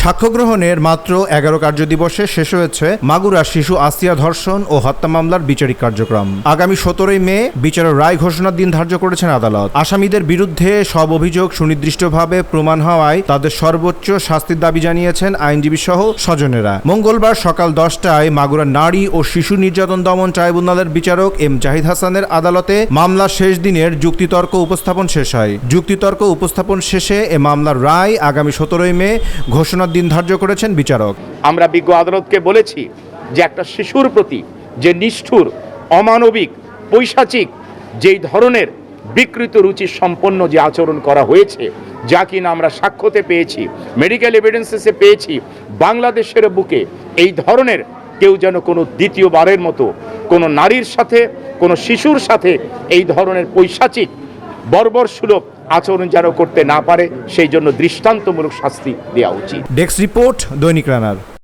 সাক্ষ্য গ্রহণের মাত্র 11 কার্যদিবসে শেষ হয়েছে মাগুরা শিশু আসিয়া ধর্ষণ ও হত্যা মামলার বিচারিক কার্যক্রম। আগামী 17 মে বিচারের রায় ঘোষণার দিন ধার্য করেছেন আদালত। আসামিদের বিরুদ্ধে সব অভিযোগ সুনির্দিষ্টভাবে প্রমাণ হওয়ায় তাদের সর্বোচ্চ শাস্তির দাবি জানিয়েছেন আইনজীবী সহ স্বজনেরা। মঙ্গলবার সকাল 10টায় মাগুরা নারী ও শিশু নির্যাতন দমন ট্রাইব্যুনালের বিচারক এম জাহিদ হাসানের আদালতে মামলার শেষ দিনের যুক্তিতর্ক উপস্থাপন শেষ হয়। যুক্তিতর্ক উপস্থাপন শেষে এ মামলার রায় আগামী 17 মে ঘোষণার দিন ধার্য করেছেন বিচারক। আমরা বিজ্ঞ আদালতকে বলেছি যে একটা শিশুর প্রতি যে নিষ্ঠুর, অমানবিক, পৈশাচিক যেই ধরনের বিকৃত রুচি সম্পন্ন যে আচরণ করা হয়েছে, যা কিনা আমরা সাক্ষ্যতে পেয়েছি, মেডিকেল এভিডেন্সেসে পেয়েছি, বাংলাদেশের বুকে এই ধরনের কেউ যেন কোনো দ্বিতীয়বারের মতো কোনো নারীর সাথে, কোনো শিশুর সাথে এই ধরনের পৈশাচিক বর্বরসুলভ আচরণ যেন করতে না পারে, সেই জন্য দৃষ্টান্তমূলক শাস্তি দেওয়া উচিত। ডেস্ক রিপোর্ট, দৈনিক রানার।